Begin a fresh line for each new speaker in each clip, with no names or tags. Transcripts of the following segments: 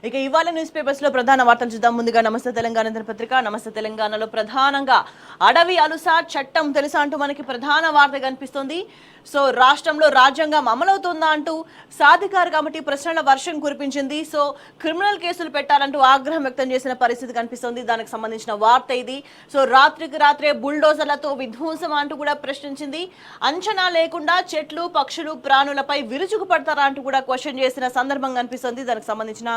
ఇక ఇవాళ news papers లో ప్రధాన వార్తలు చూద్దాం. ముందుగా నమస్తే తెలంగాణ దినపత్రిక. నమస్తే తెలంగాణలో ప్రధానంగా అడవి అలుస చట్టం తెలుసా అంటూ మనకి ప్రధాన వార్త కనిపిస్తుంది. సో రాష్ట్రంలో రాజ్యాంగం అమలవుతుందా అంటూ సాధికార కమిటీ ప్రశ్నల వర్షం కురిపించింది. సో క్రిమినల్ కేసులు పెట్టాలంటూ ఆగ్రహం వ్యక్తం చేసిన పరిస్థితి కనిపిస్తుంది. దానికి సంబంధించిన వార్త ఇది. సో రాత్రికి రాత్రే బుల్డోజర్లతో విధ్వంసం అంటూ కూడా ప్రశ్నించింది. అంచనా లేకుండా చెట్లు పక్షులు ప్రాణులపై విరుచుకు పడతారా అంటూ కూడా క్వశ్చన్ చేసిన సందర్భం కనిపిస్తుంది. దానికి సంబంధించిన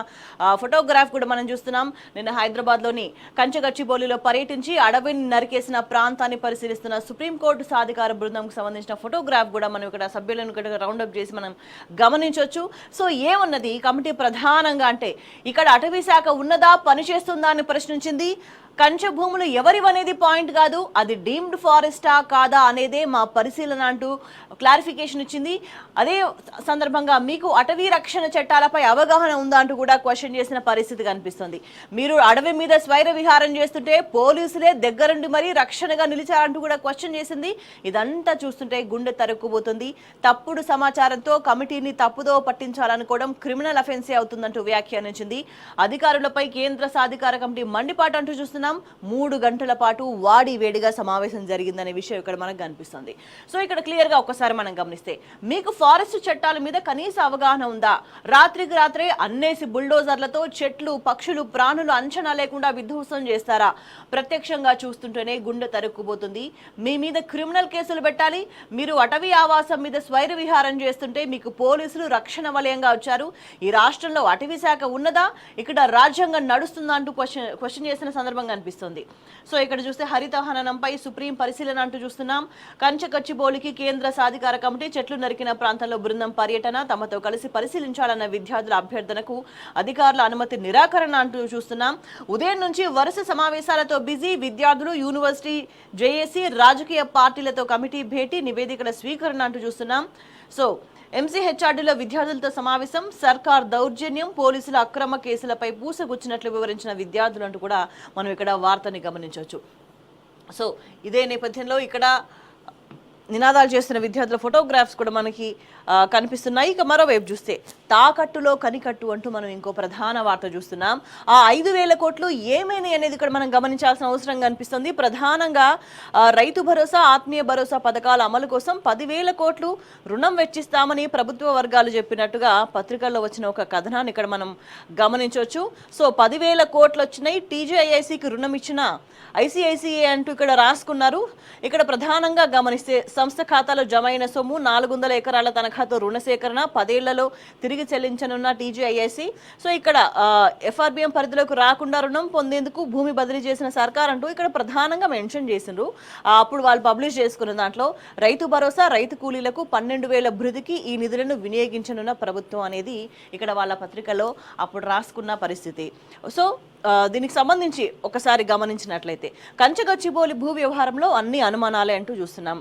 ఫోటోగ్రాఫ్ కూడా మనం చూస్తున్నాం. నిన్న హైదరాబాద్ లోని కంచగచ్చిబౌలిలో పర్యటించి అడవిని నరికేసిన ప్రాంతాన్ని పరిశీలిస్తున్న సుప్రీంకోర్టు సాధికార బృందంకు సంబంధించిన ఫోటోగ్రాఫ్ కూడా మనం ఇక్కడ సభ్యులను రౌండప్ చేసి మనం గమనించవచ్చు. సో ఏమున్నది కమిటీ ప్రధానంగా అంటే ఇక్కడ అటవీ శాఖ ఉన్నదా, పనిచేస్తుందా అని ప్రశ్నించింది. కంచె భూములు ఎవరివనేది పాయింట్ కాదు, అది డీమ్డ్ ఫారెస్టా కాదా అనేదే మా పరిశీలన అంటూ క్లారిఫికేషన్ ఇచ్చింది. అదే సందర్భంగా మీకు అటవీ రక్షణ చట్టాలపై అవగాహన ఉందా అంటూ కూడా క్వశ్చన్ చేసిన పరిస్థితి కనిపిస్తుంది. మీరు అడవి మీద స్వైర విహారం చేస్తుంటే పోలీసులే దగ్గరుండి మరీ రక్షణగా నిలిచారంటూ కూడా క్వశ్చన్ చేసింది. ఇదంతా చూస్తుంటే గుండె తరుక్కుపోతుంది. తప్పుడు సమాచారంతో కమిటీని తప్పుదో పట్టించాలనుకోవడం క్రిమినల్ అఫెన్సే అవుతుందంటూ వ్యాఖ్యానించింది. అధికారులపై కేంద్ర సాధికార కమిటీ మండిపాటు అంటూ చూస్తున్నాం. 3 గంటల పాటు వాడి వేడిగా సమావేశం జరిగిందనే విషయం ఇక్కడ మనకు కనిపిస్తుంది. సో ఇక్కడ క్లియర్ గా ఒకసారి మనం గమనిస్తే మీకు ఫారెస్ట్ చట్టాల మీద కనీస అవగాహన ఉందా? రాత్రికి రాత్రే అన్నేసి బుల్డోజర్లతో చెట్లు పక్షులు ప్రాణులు అంచనా లేకుండా విధ్వంసం చేస్తారా? ప్రత్యక్షంగా చూస్తుంటేనే గుండె తరుక్కుపోతుంది. మీ మీద క్రిమినల్ కేసులు పెట్టాలి. మీరు అటవీ ఆవాసం మీద స్వైర విహారం చేస్తుంటే మీకు పోలీసులు రక్షణ వలయంగా వచ్చారు. ఈ రాష్ట్రంలో అటవీ శాఖ ఉన్నదా, ఇక్కడ రాజ్యాంగం నడుస్తుందా అంటూ క్వశ్చన్ చేసిన సందర్భంగా అనిపిస్తుంది. సో ఇక్కడ చూస్తే హరిత హననంపై సుప్రీం పరిశీలన అంటూ చూస్తున్నాం. కంచగచ్చిబౌలికి కేంద్ర సాధికార కమిటీ చెట్లు నరికిన ప్రాంతంలో బృందం పర్యటన, తమతో కలిసి పరిశీలించాలన్న విద్యార్థుల అభ్యర్థనకు అధికారుల అనుమతి నిరాకరణ అంటూ చూస్తున్నాం. ఉదయం నుంచి వరుస సమావేశాలతో బిజీ విద్యార్థులు, యూనివర్సిటీ, జేఏసీ, రాజకీయ పార్టీలతో కమిటీ భేటీ, నివేదికల స్వీకరణ అంటూ చూస్తున్నాం. సో ఎంసీహెచ్ఆర్డీలో విద్యార్థులతో సమావేశం, సర్కార్ దౌర్జన్యం, పోలీసుల అక్రమ కేసులపై పూసగుచ్చినట్లు వివరించిన విద్యార్థులు అంటూ కూడా మనం ఇక్కడ వార్తని గమనించవచ్చు. సో ఇదే నేపథ్యంలో ఇక్కడ నినాదాలు చేస్తున్న విద్యార్థుల ఫోటోగ్రాఫ్స్ కూడా మనకి కనిపిస్తున్నాయి. ఇక మరోవైపు చూస్తే తాకట్టులో కనికట్టు అంటూ మనం ఇంకో ప్రధాన వార్త చూస్తున్నాం. ఆ 5,000 కోట్లు ఏమైనాయి అనేది ఇక్కడ మనం గమనించాల్సిన అవసరం కనిపిస్తుంది. ప్రధానంగా రైతు భరోసా, ఆత్మీయ భరోసా పథకాల అమలు కోసం 10,000 కోట్లు రుణం వెచ్చిస్తామని ప్రభుత్వ వర్గాలు చెప్పినట్టుగా పత్రికల్లో వచ్చిన ఒక కథనాన్ని ఇక్కడ మనం గమనించవచ్చు. సో 10,000 కోట్లు వచ్చినాయి. టీజీఐఐసికి రుణం ఇచ్చిన ఐసిఐసిఐ అంటూ ఇక్కడ రాసుకున్నారు. ఇక్కడ ప్రధానంగా గమనిస్తే సంస్థ ఖాతాలో జమ అయిన సొమ్ము 400 ఎకరాల తనఖాతో రుణ సేకరణ, 10 ఏళ్లలో తిరిగి చెల్లించనున్న టీజీఐఐసి. సో ఇక్కడ ఎఫ్ఆర్బిఎం పరిధిలోకి రాకుండా రుణం పొందేందుకు భూమి బదిలీ చేసిన సర్కార్ అంటూ ఇక్కడ ప్రధానంగా మెన్షన్ చేసిండ్రు. అప్పుడు వాళ్ళు పబ్లిష్ చేసుకున్న దాంట్లో రైతు భరోసా, రైతు కూలీలకు 12,000 భృతికి ఈ నిధులను వినియోగించనున్న ప్రభుత్వం అనేది ఇక్కడ వాళ్ళ పత్రికలో అప్పుడు రాసుకున్న పరిస్థితి. సో దీనికి సంబంధించి ఒకసారి గమనించినట్లయితే కంచగచ్చిబౌలి భూ వ్యవహారంలో అన్ని అనుమానాలే అంటూ చూస్తున్నాం.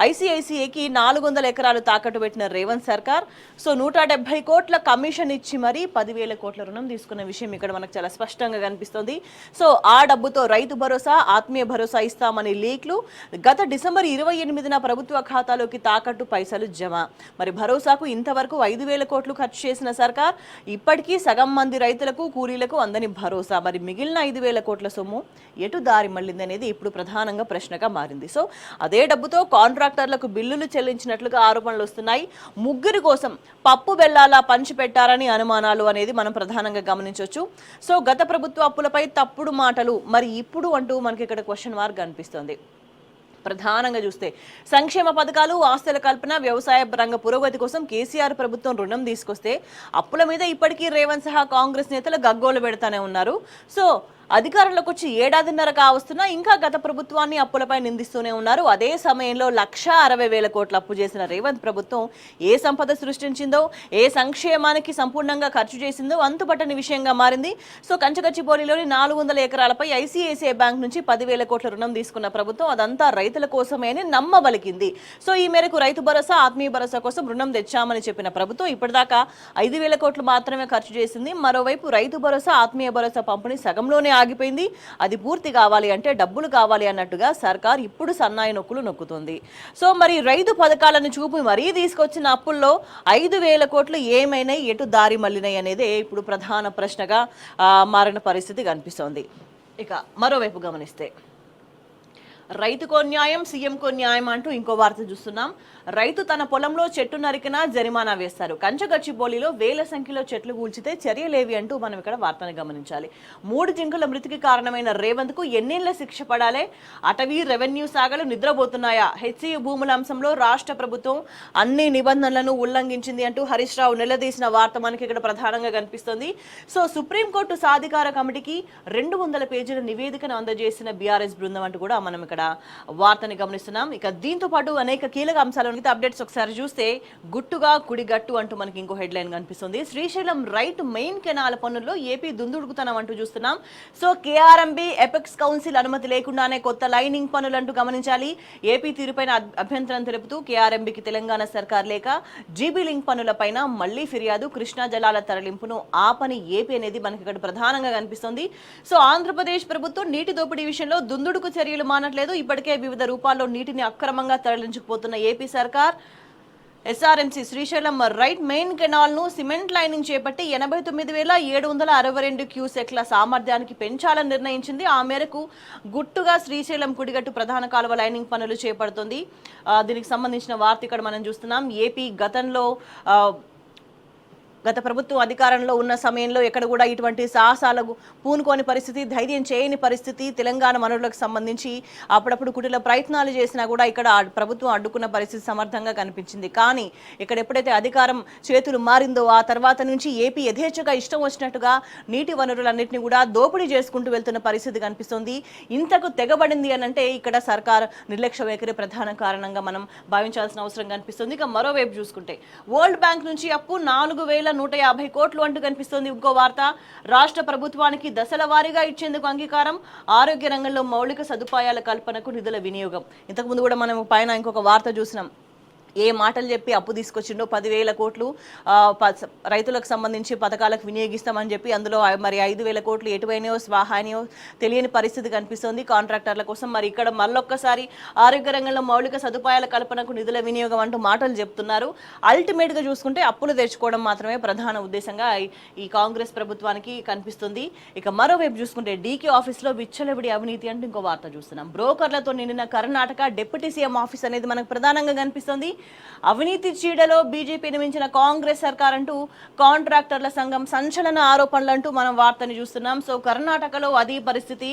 ఐసిఐసిఐకి 400 ఎకరాలు తాకట్టు పెట్టిన రేవంత్ సర్కార్ సో 170 కోట్ల కమిషన్ ఇచ్చి మరీ 10,000 కోట్ల రుణం తీసుకున్న విషయం ఇక్కడ మనకు చాలా స్పష్టంగా కనిపిస్తుంది. సో ఆ డబ్బుతో రైతు భరోసా, ఆత్మీయ భరోసా ఇస్తామని లీక్లు, గత డిసెంబర్ 28న ప్రభుత్వ ఖాతాలోకి తాకట్టు పైసలు జమ. మరి భరోసాకు ఇంతవరకు 5,000 కోట్లు ఖర్చు చేసిన సర్కార్ ఇప్పటికీ సగం మంది రైతులకు కూలీలకు అందని భరోసా. మరి మిగిలిన 5,000 కోట్ల సొమ్ము ఎటు దారి మళ్ళింది అనేది ఇప్పుడు ప్రధానంగా ప్రశ్నగా మారింది. సో అదే డబ్బుతో కాంట్రాక్టర్లకు బిల్లులు చెల్లించినట్లుగా ఆరోపణలు వస్తున్నాయి. ముగ్గురి కోసం పప్పు బెల్లాలా పంచిపెట్టారని అనుమానాలు అనేది మనం ప్రధానంగా గమనించవచ్చు. సో గత ప్రభుత్వ అప్పులపై తప్పుడు మాటలు, మరి ఇప్పుడు అంటూ మనకి ఇక్కడ క్వశ్చన్ మార్క్ కనిపిస్తుంది. ప్రధానంగా చూస్తే సంక్షేమ పథకాలు, ఆస్తుల కల్పన, వ్యవసాయ రంగ పురోగతి కోసం కేసీఆర్ ప్రభుత్వం రుణం తీసుకొస్తే అప్పుల మీద ఇప్పటికీ రేవంత్ సహా కాంగ్రెస్ నేతలు గగ్గోలు పెడతానే ఉన్నారు. సో అధికారంలోకి వచ్చి 1.5 ఏళ్ల కావస్తున్నా ఇంకా గత ప్రభుత్వాన్ని అప్పులపై నిందిస్తూనే ఉన్నారు. అదే సమయంలో 1,60,000 కోట్ల అప్పు చేసిన రేవంత్ ప్రభుత్వం ఏ సంపద సృష్టించిందో, ఏ సంక్షేమానికి సంపూర్ణంగా ఖర్చు చేసిందో అంతుపట్టని విషయంగా మారింది. సో కంచగచ్చిబౌలిలోని 400 ఎకరాలపై ఐసిఐసిఐ బ్యాంక్ నుంచి 10,000 కోట్ల రుణం తీసుకున్న ప్రభుత్వం అదంతా రైతుల కోసమే అని నమ్మబలికింది. సో ఈ మేరకు రైతు భరోసా, ఆత్మీయ భరోసా కోసం రుణం తెచ్చామని చెప్పిన ప్రభుత్వం ఇప్పటిదాకా 5,000 కోట్లు మాత్రమే ఖర్చు చేసింది. మరోవైపు రైతు భరోసా, ఆత్మీయ భరోసా పంపిణీ సగంలోనే ఆగిపోయింది, అది పూర్తి కావాలి అంటే డబ్బులు కావాలి అన్నట్టుగా సర్కార్ ఇప్పుడు సన్నాయి నొక్కులు నొక్కుతుంది. సో మరి రైతు పథకాలను చూపి మరీ తీసుకొచ్చిన అప్పుల్లో 5,000 కోట్లు ఏమైనా ఎటు దారి మళ్ళినాయి అనేదే ఇప్పుడు ప్రధాన ప్రశ్నగా మారిన పరిస్థితి కనిపిస్తోంది. ఇక మరోవైపు గమనిస్తే రైతుకో న్యాయం సీఎంకో న్యాయం అంటూ ఇంకో వార్త చూస్తున్నాం. రైతు తన పొలంలో చెట్టు నరికినా జరిమానా వేస్తారు. కంచగచ్చిబౌలిలో వేల సంఖ్యలో చెట్లు కూల్చితే చర్యలేవి అంటూ మనం ఇక్కడ వార్తను గమనించాలి. 3 జింకల మృతికి కారణమైన రేవంత్ కు ఎన్నేళ్ల శిక్ష పడాలి? అటవీ రెవెన్యూ శాఖలు నిద్రపోతున్నాయా? హెచ్సియు భూముల అంశంలో రాష్ట్ర ప్రభుత్వం అన్ని నిబంధనలను ఉల్లంఘించింది అంటూ హరీష్ రావు నిలదీసిన వార్త మనకి ఇక్కడ ప్రధానంగా కనిపిస్తుంది. సో సుప్రీంకోర్టు సాధికార కమిటీకి 200 పేజీల నివేదికను అందజేసిన బీఆర్ఎస్ బృందం అంటూ కూడా మనం ఇక్కడ వార్తని గమనిస్తున్నాం. ఇక దీంతో పాటు అనేక కీలక అంశాలు అప్డేట్స్ ఒకసారి చూస్తే గుట్టుగా కుడిగట్టు అంటూ మనకి ఇంకో హెడ్లైన్ కనిపిస్తుంది. శ్రీశైలం రైట్ మెయిన్ కెనాల్ పనుల్లో ఏపీ దుందుడుకుతనం అంటూ చూస్తున్నాం. సో కేఆర్ఎంబీ ఎపెక్స్ కౌన్సిల్ అనుమతి లేకుండానే కొత్త లైనింగ్ పనులు అంటూ గమనించాలి. ఏపీ తీరుపైన అభ్యంతరం తెలుపుతూ కేఆర్ఎంబీకి తెలంగాణ సర్కార్ లేక జీబీ లింక్ పనులపైన మళ్లీ ఫిర్యాదు. కృష్ణా జలాల తరలింపును ఆపని ఏపీ అనేది మనకి ఇక్కడ ప్రధానంగా కనిపిస్తుంది. సో ఆంధ్రప్రదేశ్ ప్రభుత్వం నీటి దోపిడీ విషయంలో దుందుడుకు చర్యలు మానట్లేదు. ఇప్పటికే వివిధ రూపాల్లో నీటిని అక్రమంగా తరలించుకుపోతున్న ఏపీ సర్కార్ SRMC Srisailam right main canal ను సిమెంట్ లైనింగ్ చేపట్టి 89,762 క్యూసెక్ల సామర్థ్యానికి పెంచాలని నిర్ణయించింది. ఆ మేరకు గుట్టుగా శ్రీశైలం కుడిగట్టు ప్రధాన కాలువ లైనింగ్ పనులు చేపడుతుంది. దీనికి సంబంధించిన వార్త ఇక్కడ మనం చూస్తున్నాం. ఏపీ గత ప్రభుత్వం అధికారంలో ఉన్న సమయంలో ఎక్కడ కూడా ఇటువంటి సాహసాలకు పూనుకోని పరిస్థితి, ధైర్యం చేయని పరిస్థితి, తెలంగాణ వనరులకు సంబంధించి అప్పుడప్పుడు కుటిల ప్రయత్నాలు చేసినా కూడా ఇక్కడ ప్రభుత్వం అడ్డుకున్న పరిస్థితి సమర్థంగా కనిపించింది. కానీ ఇక్కడ ఎప్పుడైతే అధికారం చేతులు మారిందో ఆ తర్వాత నుంచి ఏపీ యథేచ్ఛగా ఇష్టం వచ్చినట్టుగా నీటి వనరులన్నింటినీ కూడా దోపిడీ చేసుకుంటూ వెళ్తున్న పరిస్థితి కనిపిస్తుంది. ఇంతకు తెగబడింది అనంటే ఇక్కడ సర్కార్ నిర్లక్ష్య వైఖరి ప్రధాన కారణంగా మనం భావించాల్సిన అవసరం కనిపిస్తుంది. ఇక మరోవైపు చూసుకుంటే వరల్డ్ బ్యాంక్ నుంచి అప్పు 4,150 కోట్లు అంటూ కనిపిస్తోంది. ఇంకో వార్త, రాష్ట్ర ప్రభుత్వానికి దశల వారీగా ఇచ్చేందుకు అంగీకారం. ఆరోగ్య రంగంలో మౌలిక సదుపాయాల కల్పనకు నిధుల వినియోగం. ఇంతకుముందు కూడా మనం పైన ఇంకొక వార్త చూసినాం. ఏ మాటలు చెప్పి అప్పు తీసుకొచ్చిండో 10,000 కోట్లు రైతులకు సంబంధించి పథకాలకు వినియోగిస్తామని చెప్పి అందులో మరి 5,000 కోట్లు ఎటువైనాయో స్వాహానియో తెలియని పరిస్థితి కనిపిస్తుంది కాంట్రాక్టర్ల కోసం. మరి ఇక్కడ మళ్ళొక్కసారి ఆరోగ్య రంగంలో మౌలిక సదుపాయాల కల్పనకు నిధుల వినియోగం అంటూ మాటలు చెప్తున్నారు. అల్టిమేట్గా చూసుకుంటే అప్పులు తెచ్చుకోవడం మాత్రమే ప్రధాన ఉద్దేశంగా ఈ కాంగ్రెస్ ప్రభుత్వానికి కనిపిస్తుంది. ఇక మరోవైపు చూసుకుంటే డీకే ఆఫీస్లో విచ్చలవిడి అవినీతి అంటూ ఇంకో వార్త చూస్తున్నాం. బ్రోకర్లతో నిండిన కర్ణాటక డిప్యూటీ సీఎం ఆఫీస్ అనేది మనకు ప్రధానంగా కనిపిస్తుంది. అవినీతి చీడలో బీజేపీని మించిన కాంగ్రెస్ సర్కార్ అంటూ కాంట్రాక్టర్ల సంఘం సంచలన ఆరోపణలు అంటూ మనం వార్తని చూస్తున్నాం. సో కర్ణాటకలో అదే పరిస్థితి.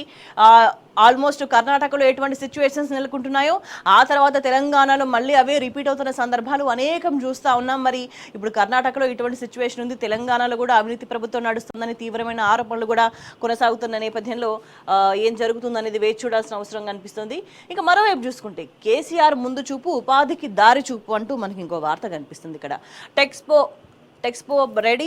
ఆల్మోస్ట్ కర్ణాటకలో ఎటువంటి సిచ్యువేషన్స్ నెలకొంటున్నాయో ఆ తర్వాత తెలంగాణలో మళ్ళీ అవే రిపీట్ అవుతున్న సందర్భాలు అనేకం చూస్తూ ఉన్నాం. మరి ఇప్పుడు కర్ణాటకలో ఇటువంటి సిచ్యువేషన్ ఉంది, తెలంగాణలో కూడా అవినీతి ప్రభుత్వం నడుస్తుందని తీవ్రమైన ఆరోపణలు కూడా కొనసాగుతున్న నేపథ్యంలో ఏం జరుగుతుందనేది వేచి చూడాల్సిన అవసరం కనిపిస్తుంది. ఇక మరోవైపు చూసుకుంటే కేసీఆర్ ముందు చూపు ఉపాధికి దారి చూపు అంటూ మనకి ఇంకో వార్త కనిపిస్తుంది. ఇక్కడ టెక్స్పో రెడీ,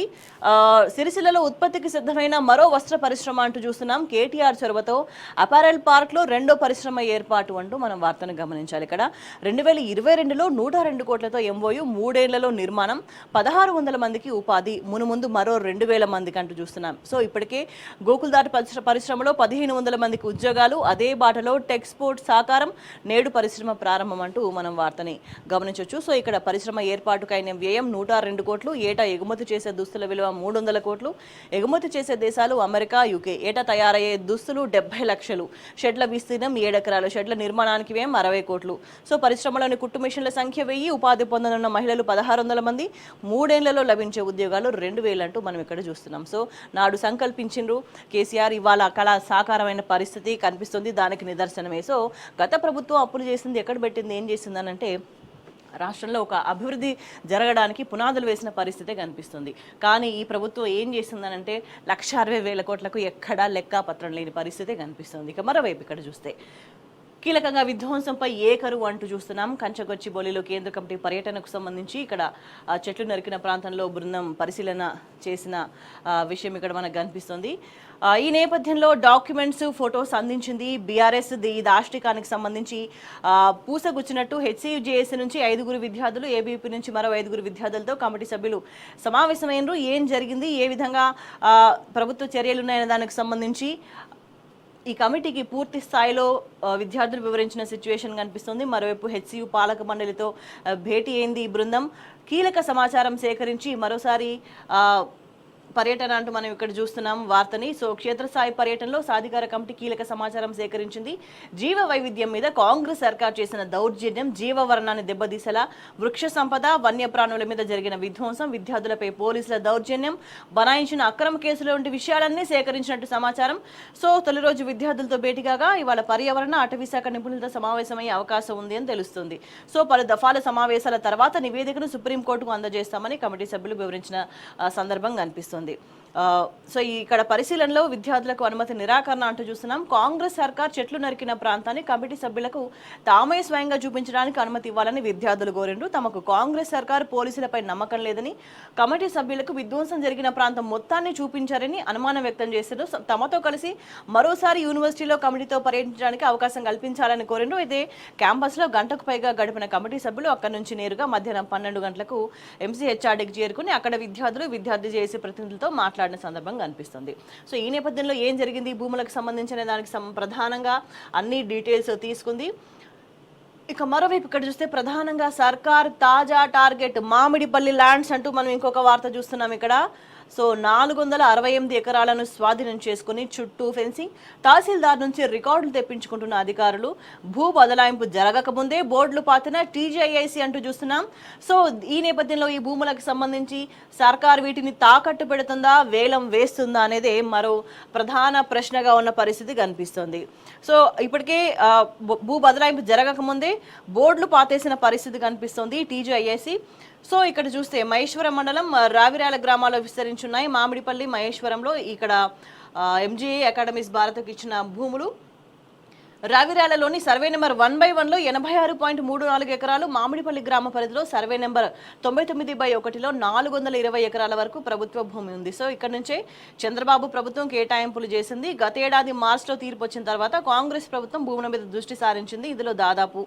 సిరిసిల్లలో ఉత్పత్తికి సిద్ధమైన మరో వస్త్ర పరిశ్రమ అంటూ చూస్తున్నాం. కేటీఆర్ చొరవతో అపారెల్ పార్క్లో 2వ పరిశ్రమ ఏర్పాటు అంటూ మనం వార్తను గమనించాలి. ఇక్కడ 2022లో 102 కోట్లతో ఎంఓయు, 3 ఏళ్లలో నిర్మాణం, 1,600 మందికి ఉపాధి, మునుముందు మరో 2,000 మందికి అంటూ చూస్తున్నాం. సో ఇప్పటికే గోకుల్దాట్ పరిశ్రమలో 1,500 మందికి ఉద్యోగాలు, అదే బాటలో టెక్స్పోర్ట్ సాకారం, నేడు పరిశ్రమ ప్రారంభం అంటూ మనం వార్తని గమనించవచ్చు. సో ఇక్కడ పరిశ్రమ ఏర్పాటుకైన వ్యయం 102 కోట్లు, ఏటా ఎగుమతి చేసే దుస్తుల విలువ 300 కోట్లు, ఎగుమతి చేసే దేశాలు అమెరికా, యూకే. ఏటా తయారయ్యే దుస్తులు 70 లక్షలు, షెడ్ల విస్తీర్ణం 7 ఎకరాలు, షెడ్ల నిర్మాణానికి వ్యయం 60 కోట్లు. సో పరిశ్రమలోని కుట్టు మిషన్ల సంఖ్య 1000, ఉపాధి పొందనున్న మహిళలు 1,600 మంది, 3 ఏళ్లలో లభించే ఉద్యోగాలు 2,000 అంటూ మనం ఇక్కడ చూస్తున్నాం. సో నాడు సంకల్పించిండ్రు కేసీఆర్, ఇవాళ కళ సాకారమైన పరిస్థితి కనిపిస్తుంది. దానికి నిదర్శనమే. సో గత ప్రభుత్వం అప్పులు చేసింది ఎక్కడ పెట్టింది, ఏం చేసిందనంటే రాష్ట్రంలో ఒక అభివృద్ధి జరగడానికి పునాదులు వేసిన పరిస్థితే కనిపిస్తుంది. కానీ ఈ ప్రభుత్వం ఏం చేస్తుందనంటే 1,60,000 కోట్లకు ఎక్కడా లెక్కాపత్రం లేని పరిస్థితే కనిపిస్తుంది. ఇక మరోవైపు ఇక్కడ చూస్తే కీలకంగా విధ్వంసంపై ఏకరువు అంటూ చూస్తున్నాం. కంచగొచ్చిబౌలిలో కేంద్ర కమిటీ పర్యటనకు సంబంధించి ఇక్కడ చెట్లు నరికిన ప్రాంతంలో బృందం పరిశీలన చేసిన విషయం ఇక్కడ మనకు కనిపిస్తుంది. ఈ నేపథ్యంలో డాక్యుమెంట్స్, ఫొటోస్ అందించింది బీఆర్ఎస్. ఈ దాష్టికానికి సంబంధించి పూసగుచ్చినట్టు హెచ్సియుజేఎస్ నుంచి 5 విద్యార్థులు, ఏబీపీ నుంచి మరో 5 విద్యార్థులతో కమిటీ సభ్యులు సమావేశమైనరు. ఏం జరిగింది, ఏ విధంగా ప్రభుత్వ చర్యలున్నాయనే దానికి సంబంధించి ఈ కమిటీకి పూర్తి స్థాయిలో విద్యార్థులు వివరించిన సిచ్యువేషన్ కనిపిస్తుంది. మరోవైపు హెచ్సియు పాలక మండలితో భేటీ అయింది ఈ బృందం. కీలక సమాచారం సేకరించి మరోసారి పర్యటన అంటూ మనం ఇక్కడ చూస్తున్నాం వార్తని. సో క్షేత్రస్థాయి పర్యటనలో సాధికార కమిటీ కీలక సమాచారం సేకరించింది. జీవ వైవిధ్యం మీద కాంగ్రెస్ సర్కార్ చేసిన దౌర్జన్యం, జీవవర్ణాన్ని దెబ్బతీసేలా వృక్ష సంపద, వన్యప్రాణుల మీద జరిగిన విధ్వంసం, విద్యార్థులపై పోలీసుల దౌర్జన్యం, బనాయించిన అక్రమ కేసుల వంటి విషయాలన్నీ సేకరించినట్టు సమాచారం. సో తొలి రోజు విద్యార్థులతో భేటీగా ఇవాళ పర్యావరణ అటవీ శాఖ నిపుణులతో సమావేశమయ్యే అవకాశం ఉంది అని తెలుస్తుంది. సో పలు దఫాల సమావేశాల తర్వాత నివేదికను సుప్రీంకోర్టుకు అందజేస్తామని కమిటీ సభ్యులు వివరించిన సందర్భం కనిపిస్తుంది. సో ఇక్కడ పరిశీలనలో విద్యార్థులకు అనుమతి నిరాకరణ అంటూ చూస్తున్నాం. కాంగ్రెస్ సర్కార్ చెట్లు నరికిన ప్రాంతాన్ని కమిటీ సభ్యులకు తామే స్వయంగా చూపించడానికి అనుమతి ఇవ్వాలని విద్యార్థులు కోరిండ్రు. తమకు కాంగ్రెస్ సర్కార్ పోలీసులపై నమ్మకం లేదని, కమిటీ సభ్యులకు విధ్వంసం జరిగిన ప్రాంతం మొత్తాన్ని చూపించారని అనుమానం వ్యక్తం చేశారు. తమతో కలిసి మరోసారి యూనివర్సిటీలో కమిటీతో పర్యటించడానికి అవకాశం కల్పించాలని కోరిండ్రు. అయితే క్యాంపస్లో గంటకు పైగా గడిపిన కమిటీ సభ్యులు అక్కడి నుంచి నేరుగా మధ్యాహ్నం 12 గంటలకు ఎంసీహెచ్ఆర్డీకి చేరుకుని అక్కడ విద్యార్థి జేఏసీ ప్రతినిధులతో మాట్లాడిన సందర్భం కనిపిస్తుంది. సో ఈ నేపథ్యంలో ఏం జరిగింది భూములకు సంబంధించిన దానికి ప్రధానంగా అన్ని డీటెయిల్స్ తీసుకుంది. ఇక మరోవైపు ఇక్కడ చూస్తే ప్రధానంగా సర్కార్ తాజా టార్గెట్ మామిడిపల్లి ల్యాండ్స్ అంటూ మనం ఇంకొక వార్త చూస్తున్నాం ఇక్కడ. సో 468 ఎకరాలను స్వాధీనం చేసుకుని చుట్టూ ఫెన్సింగ్, తహసీల్దార్ నుంచి రికార్డులు తెప్పించుకుంటున్న అధికారులు, భూ బదలాయింపు జరగకముందే బోర్డులు పాతిన టీజీఐఐసి అంటూ చూస్తున్నాం. సో ఈ నేపథ్యంలో ఈ భూములకు సంబంధించి సర్కార్ వీటిని తాకట్టు పెడుతుందా, వేలం వేస్తుందా అనేది మరో ప్రధాన ప్రశ్నగా ఉన్న పరిస్థితి కనిపిస్తుంది. సో ఇప్పటికే భూ బదలాయింపు జరగకముందే బోర్డులు పాతేసిన పరిస్థితి కనిపిస్తుంది టీజీఐఐసి. సో ఇక్కడ చూస్తే మహేశ్వరం మండలం రావిరాల గ్రామాల్లో విస్తరించున్నాయి. మామిడిపల్లి మహేశ్వరంలో ఇక్కడ ఎంజీఏ అకాడమీస్ భారత్కు ఇచ్చిన భూములు. రావిరాలలోని సర్వే నెంబర్ 1/1లో 86.34 ఎకరాలు, మామిడిపల్లి గ్రామ పరిధిలో సర్వే నెంబర్ 99/1లో 420 ఎకరాల వరకు ప్రభుత్వ భూమి ఉంది. సో ఇక్కడ నుంచే చంద్రబాబు ప్రభుత్వం కేటాయింపులు చేసింది. గత ఏడాది మార్చిలో తీర్పు వచ్చిన తర్వాత కాంగ్రెస్ ప్రభుత్వం భూముల మీద దృష్టి సారించింది. ఇందులో దాదాపు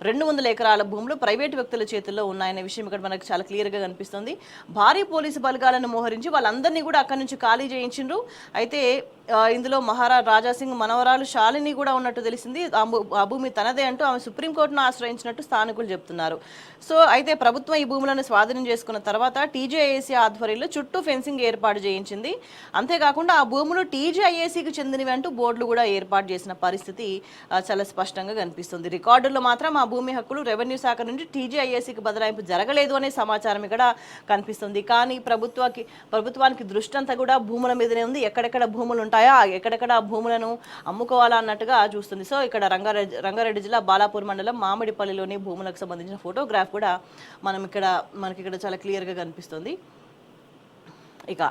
200 ఎకరాల భూములు ప్రైవేటు వ్యక్తుల చేతుల్లో ఉన్నాయనే విషయం ఇక్కడ మనకు చాలా క్లియర్గా కనిపిస్తుంది. భారీ పోలీసు బలగాలను మోహరించి వాళ్ళందరినీ కూడా అక్కడి నుంచి ఖాళీ చేయించిండ్రు. అయితే ఇందులో మహారాజా రాజాసింగ్ మనవరాలు శాలిని కూడా ఉన్నట్టు తెలిసింది. ఆ భూమి తనదే అంటూ ఆమె సుప్రీంకోర్టును ఆశ్రయించినట్టు స్థానికులు చెప్తున్నారు. సో అయితే ప్రభుత్వం ఈ భూములను స్వాధీనం చేసుకున్న తర్వాత టీజీఐఏసీ ఆధ్వర్యంలో చుట్టూ ఫెన్సింగ్ ఏర్పాటు చేయించింది. అంతేకాకుండా ఆ భూములు టీజీఐఏసీకి చెందినవి అంటూ బోర్డులు కూడా ఏర్పాటు చేసిన పరిస్థితి చాలా స్పష్టంగా కనిపిస్తుంది. రికార్డుల్లో మాత్రం ఆ భూమి హక్కులు రెవెన్యూ శాఖ నుంచి టీజీఐఏసీకి బదలాయింపు జరగలేదు అనే సమాచారం ఇక్కడ కనిపిస్తుంది. కానీ ప్రభుత్వానికి దృష్టి అంతా కూడా భూముల మీదనే ఉంది. ఎక్కడెక్కడ భూములు ఉంటాయో ఎక్కడెక్కడ ఆ భూములను అమ్ముకోవాలా అన్నట్టుగా చూస్తుంది. సో ఇక్కడ రంగారెడ్డి జిల్లా బాలాపూర్ మండలం మామిడిపల్లిలోని భూములకు సంబంధించిన ఫోటోగ్రాఫ్ కూడా మనకి ఇక్కడ చాలా క్లియర్గా కనిపిస్తుంది. ఇక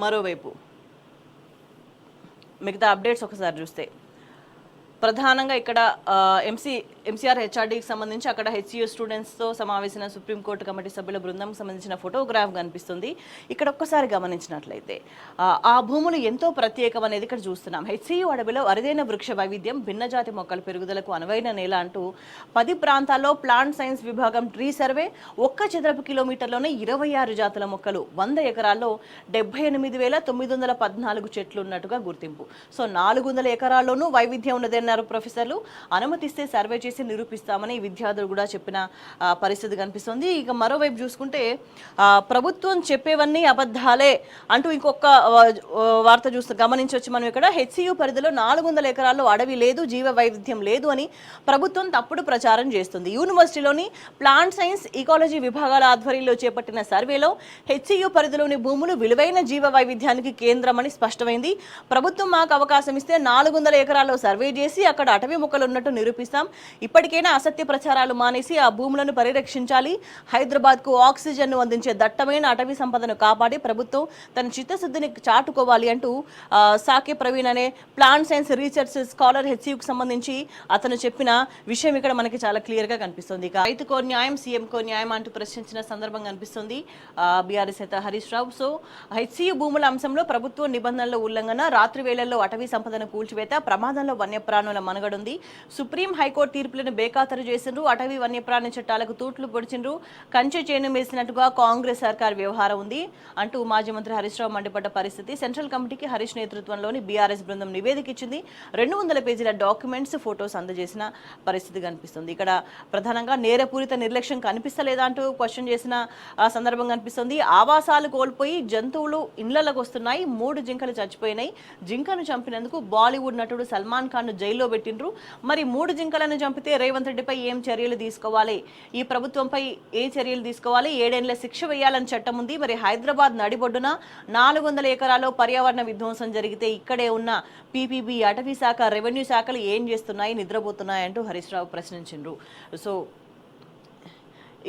మరోవైపు మిగతా అప్డేట్స్ ఒకసారి చూస్తే ప్రధానంగా ఇక్కడ ఎంసీఆర్ హెచ్ఆర్డీకి సంబంధించి అక్కడ హెచ్సియు స్టూడెంట్స్తో సమావేశమైన సుప్రీంకోర్టు కమిటీ సభ్యుల బృందంకి సంబంధించిన ఫోటోగ్రాఫ్ కనిపిస్తుంది. ఇక్కడ ఒక్కసారి గమనించినట్లయితే ఆ భూములు ఎంతో ప్రత్యేకం అనేది ఇక్కడ చూస్తున్నాం. హెచ్సియు అడవిలో అరుదైన వృక్ష వైవిధ్యం, భిన్నజాతి మొక్కల పెరుగుదలకు అనువైన నేల అంటూ 10 ప్రాంతాల్లో ప్లాంట్ సైన్స్ విభాగం ట్రీ సర్వే, 1 చదరపు కిలోమీటర్లోనే 26 జాతుల మొక్కలు, 100 ఎకరాల్లో 78,914 చెట్లు ఉన్నట్టుగా గుర్తింపు. సో 400 ఎకరాల్లోనూ వైవిధ్యం ఉన్నదన్న ప్రొఫెసర్లు. అనుమతిస్తే సర్వే చేసి నిరూపిస్తామని విద్యార్థులు కూడా చెప్పిన పరిస్థితి కనిపిస్తుంది. ఇక మరోవైపు చూసుకుంటే ప్రభుత్వం చెప్పేవన్నీ అబద్ధాలే అంటూ ఇంకొక వార్త గమనించవచ్చు మనం. ఇక్కడ హెచ్సియు పరిధిలో 400 ఎకరాల్లో అడవి లేదు, జీవ వైవిధ్యం లేదు అని ప్రభుత్వం తప్పుడు ప్రచారం చేస్తుంది. యూనివర్సిటీలోని ప్లాంట్ సైన్స్, ఈకాలజీ విభాగాల ఆధ్వర్యంలో చేపట్టిన సర్వేలో హెచ్సియు పరిధిలోని భూములు విలువైన జీవ వైవిధ్యానికి కేంద్రం అని స్పష్టమైంది. ప్రభుత్వం మాకు అవకాశం ఇస్తే 400 ఎకరాల్లో సర్వే చేసి అక్కడ అటవీ మొక్కలు ఉన్నట్టు నిరూపిస్తాం. ఇప్పటికైనా అసత్య ప్రచారాలు మానేసి ఆ భూములను పరిరక్షించాలి. హైదరాబాద్కు ఆక్సిజన్ను అందించే దట్టమైన అటవీ సంపదను కాపాడి ప్రభుత్వం తన చిత్తశుద్ధిని చాటుకోవాలి అంటూ సాకే ప్రవీణ్ అనే ప్లాంట్ సైన్స్ రీసెర్చ్ స్కాలర్ హెచ్సియుకు సంబంధించి అతను చెప్పిన విషయం ఇక్కడ మనకి చాలా క్లియర్గా కనిపిస్తుంది. ఇక రైతుకో న్యాయం, సీఎంకో న్యాయం అంటూ ప్రశ్నించిన సందర్భం కనిపిస్తుంది బీఆర్ఎస్ నేత హరీష్ రావు. సో హెచ్సియు భూముల అంశంలో ప్రభుత్వ నిబంధనల ఉల్లంఘన, రాత్రి వేళల్లో అటవీ సంపదను కూల్చివేత, ప్రమాదంలో వన్యప్రాణుల ప్రధానుల మనగడుంది. సుప్రీం హైకోర్టు తీర్పులను బేఖాతరు చేసిండ్రు. అటవీ వన్యప్రాణి చట్టాలకు తూట్లు పొడిచిండ్రు. కంచె చేను వేసినట్టుగా కాంగ్రెస్ సర్కార్ వ్యవహారం ఉంది అంటూ మాజీ మంత్రి హరీష్ రావు మండిపడ్డ పరిస్థితి. సెంట్రల్ కమిటీకి హరీష్ నేతృత్వంలోని బీఆర్ఎస్ బృందం నివేదిక ఇచ్చింది. 200 పేజీల డాక్యుమెంట్స్, ఫొటోస్ అందజేసిన పరిస్థితి కనిపిస్తుంది. ఇక్కడ ప్రధానంగా నేరపూరిత నిర్లక్ష్యం కనిపిస్తలేదా అంటూ క్వశ్చన్ చేసిన సందర్భం కనిపిస్తుంది. ఆవాసాలు కోల్పోయి జంతువులు ఇళ్లలోకి వస్తున్నాయి. 3 జింకలు చచ్చిపోయినాయి. జింకను చంపినందుకు బాలీవుడ్ నటుడు సల్మాన్ ఖాన్ ను జైల్లో పెట్టిండ్రు. మరి 3 జింకలను చంపితే రేవంత్ రెడ్డిపై ఏం చర్యలు తీసుకోవాలి, ఈ ప్రభుత్వంపై ఏ చర్యలు తీసుకోవాలి, 7 ఏళ్ల శిక్ష వేయాలని చట్టం ఉంది. మరి హైదరాబాద్ నడిబొడ్డున 400 ఎకరాల్లో పర్యావరణ విధ్వంసం జరిగితే ఇక్కడే ఉన్న పీపీబీ, అటవీ శాఖ, రెవెన్యూ శాఖలు ఏం చేస్తున్నాయి, నిద్రపోతున్నాయి అంటూ హరీష్ రావు ప్రశ్నించిండ్రు. సో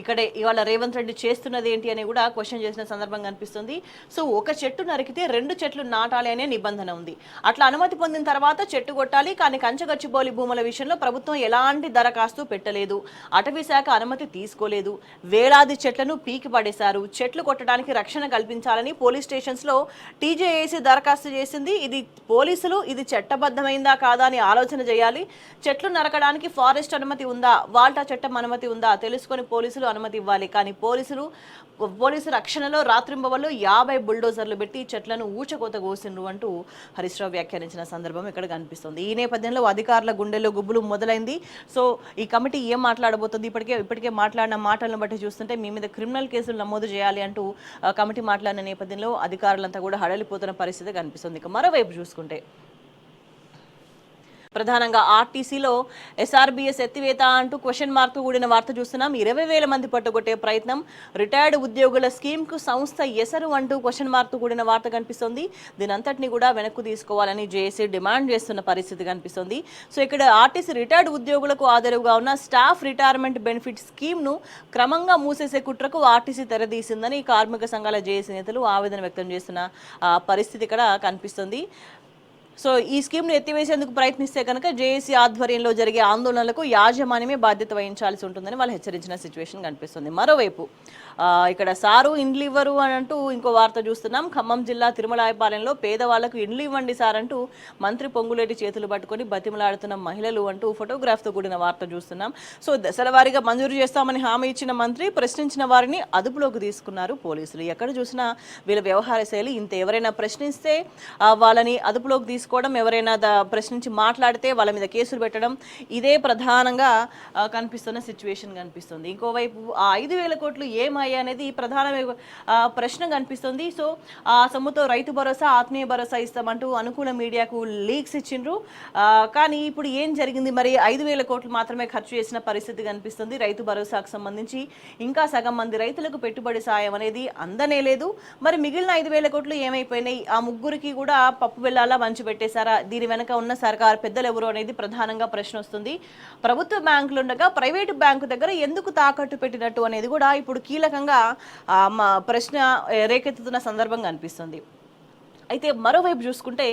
ఇక్కడే ఇవాళ రేవంత్ రెడ్డి చేస్తున్నది ఏంటి అని కూడా క్వశ్చన్ చేసిన సందర్భం కనిపిస్తుంది. సో ఒక చెట్టు నరికితే 2 చెట్లు నాటాలి అనే నిబంధన ఉంది. అట్లా అనుమతి పొందిన తర్వాత చెట్టు కొట్టాలి. కానీ కంచగచ్చిబౌలి భూముల విషయంలో ప్రభుత్వం ఎలాంటి దరఖాస్తు పెట్టలేదు. అటవీ శాఖ అనుమతి తీసుకోలేదు. వేలాది చెట్లను పీకి పడేశారు. చెట్లు కొట్టడానికి రక్షణ కల్పించాలని పోలీస్ స్టేషన్స్ లో టీజేఏసీ దరఖాస్తు చేసింది. ఇది పోలీసులు ఇది చట్టబద్ధమైందా కాదా అని ఆలోచన చేయాలి. చెట్లు నరకడానికి ఫారెస్ట్ అనుమతి ఉందా, వాల్టా చట్టం అనుమతి ఉందా తెలుసుకొని పోలీసులు అనుమతి ఇవ్వాలి. కానీ పోలీసు రక్షణలో రాత్రింబవళ్ళు 50 బుల్డోజర్లు పెట్టి చెట్లను ఊచకోత కోసిండ్రు అంటూ హరీష్ రావు వ్యాఖ్యానించిన సందర్భం ఇక్కడ కనిపిస్తుంది. ఈ నేపథ్యంలో అధికారుల గుండెల్లో గుబ్బులు మొదలైంది. సో ఈ కమిటీ ఏం మాట్లాడబోతుంది, ఇప్పటికే మాట్లాడిన మాటలను బట్టి చూస్తుంటే మీ మీద క్రిమినల్ కేసులు నమోదు చేయాలి అంటూ కమిటీ మాట్లాడిన నేపథ్యంలో అధికారులంతా కూడా హడలిపోతున్న పరిస్థితి కనిపిస్తుంది. ఇక మరోవైపు చూసుకుంటే ప్రధానంగా ఆర్టీసీలో ఎస్ఆర్బీఎస్ ఎత్తివేత అంటూ క్వశ్చన్ మార్క్ కూడిన వార్త చూస్తున్నాం. 20,000 మంది పట్టుకొట్టే ప్రయత్నం, రిటైర్డ్ ఉద్యోగుల స్కీమ్కు సంస్థ ఎసరు అంటూ క్వశ్చన్ మార్క్ కూడిన వార్త కనిపిస్తుంది. దీనంతటినీ కూడా వెనక్కు తీసుకోవాలని జేఏసీ డిమాండ్ చేస్తున్న పరిస్థితి కనిపిస్తుంది. సో ఇక్కడ ఆర్టీసీ రిటైర్డ్ ఉద్యోగులకు ఆదరవుగా ఉన్న స్టాఫ్ రిటైర్మెంట్ బెనిఫిట్ స్కీమ్ను క్రమంగా మూసేసే కుట్రకు ఆర్టీసీ తెరదీసిందని కార్మిక సంఘాల జేఏసీ నేతలు ఆవేదన వ్యక్తం చేస్తున్న పరిస్థితి ఇక్కడ కనిపిస్తుంది. సో ఈ స్కీమ్ను ఎత్తివేసేందుకు ప్రయత్నిస్తే కనుక జేఏసీ ఆధ్వర్యంలో జరిగే ఆందోళనలకు యాజమాన్యమే బాధ్యత వహించాల్సి ఉంటుందని వాళ్ళు హెచ్చరించిన సిచ్యువేషన్ కనిపిస్తుంది. మరోవైపు ఇక్కడ సారు ఇండ్లు ఇవ్వరు అని అంటూ ఇంకో వార్త చూస్తున్నాం. ఖమ్మం జిల్లా తిరుమలాయపాలెంలో పేదవాళ్లకు ఇండ్లు ఇవ్వండి సార్ అంటూ మంత్రి పొంగులేటి చేతులు పట్టుకొని బతిమలాడుతున్న మహిళలు అంటూ ఫోటోగ్రాఫ్తో కూడిన వార్త చూస్తున్నాం. సో దశల వారీగా మంజూరు చేస్తామని హామీ ఇచ్చిన మంత్రి ప్రశ్నించిన వారిని అదుపులోకి తీసుకున్నారు పోలీసులు. ఎక్కడ చూసినా వీళ్ళ వ్యవహార శైలి ఇంత. ఎవరైనా ప్రశ్నిస్తే వాళ్ళని అదుపులోకి తీసుకోవడం, ఎవరైనా ప్రశ్నించి మాట్లాడితే వాళ్ళ మీద కేసులు పెట్టడం, ఇదే ప్రధానంగా కనిపిస్తున్న సిచ్యువేషన్ కనిపిస్తుంది. ఇంకోవైపు ఆ 5,000 కోట్లు ఏమయ్యాయి అనేది ప్రధాన ప్రశ్న కనిపిస్తుంది. సో ఆ సొమ్ముతో రైతు భరోసా, ఆత్మీయ భరోసా ఇస్తామంటూ అనుకూల మీడియాకు లీక్స్ ఇచ్చిండ్రు. కానీ ఇప్పుడు ఏం జరిగింది, మరి 5,000 కోట్లు మాత్రమే ఖర్చు చేసిన పరిస్థితి కనిపిస్తుంది. రైతు భరోసాకు సంబంధించి ఇంకా సగం మంది రైతులకు పెట్టుబడి సాయం అనేది అందనే లేదు. మరి మిగిలిన 5,000 కోట్లు ఏమైపోయినాయి? ఆ ముగ్గురికి కూడా పప్పు బెల్లాలా మంచి పెట్టేశారా? దీని వెనక ఉన్న సర్కారు పెద్దలు ఎవరు అనేది ప్రధానంగా ప్రశ్న వస్తుంది. ప్రభుత్వ బ్యాంకులు ఉండగా ప్రైవేటు బ్యాంకు దగ్గర ఎందుకు తాకట్టు పెట్టినట్టు అనేది కూడా ఇప్పుడు కీలకంగా ప్రశ్న రేకెత్తుతున్న సందర్భం కనిపిస్తుంది. అయితే మరోవైపు చూసుకుంటే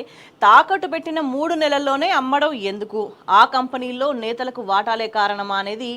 తాకట్టు పెట్టిన 3 నెలల్లోనే అమ్మడం ఎందుకు? ఆ కంపెనీల్లో నేతలకు వాటాలే కారణమా అనేది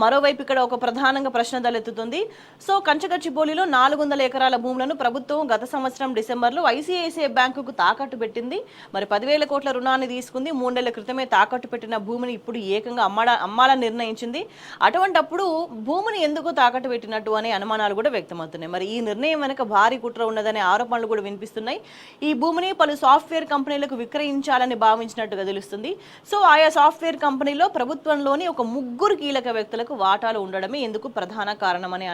మరోవైపు ఇక్కడ ఒక ప్రధానంగా ప్రశ్న తలెత్తుతుంది. సో కంచగచ్చిబౌలిలో 400 ఎకరాల భూములను ప్రభుత్వం గత సంవత్సరం డిసెంబర్లో ఐసిఐసిఐ బ్యాంకుకు తాకట్టు పెట్టింది. మరి 10,000 కోట్ల రుణాన్ని తీసుకుంది. 3 నెలల క్రితమే తాకట్టు పెట్టిన భూమిని ఇప్పుడు ఏకంగా అమ్మాలని నిర్ణయించింది. అటువంటప్పుడు భూమిని ఎందుకు తాకట్టు పెట్టినట్టు అనే అనుమానాలు కూడా వ్యక్తమవుతున్నాయి. మరి ఈ నిర్ణయం వెనక భారీ కుట్ర ఉన్నదనే ఆరోపణలు కూడా వినిపిస్తున్నాయి. ఈ భూమిని పలు సాఫ్ట్వేర్ కంపెనీలకు విక్రయించాలని భావించినట్టుగా తెలుస్తుంది. సో ఆయా సాఫ్ట్వేర్ కంపెనీలో ప్రభుత్వంలోని ఒక 3 కీలక వ్యక్తులకు వాటాలు ఉండడమే ఎందుకు ప్రధాన కారణం అనే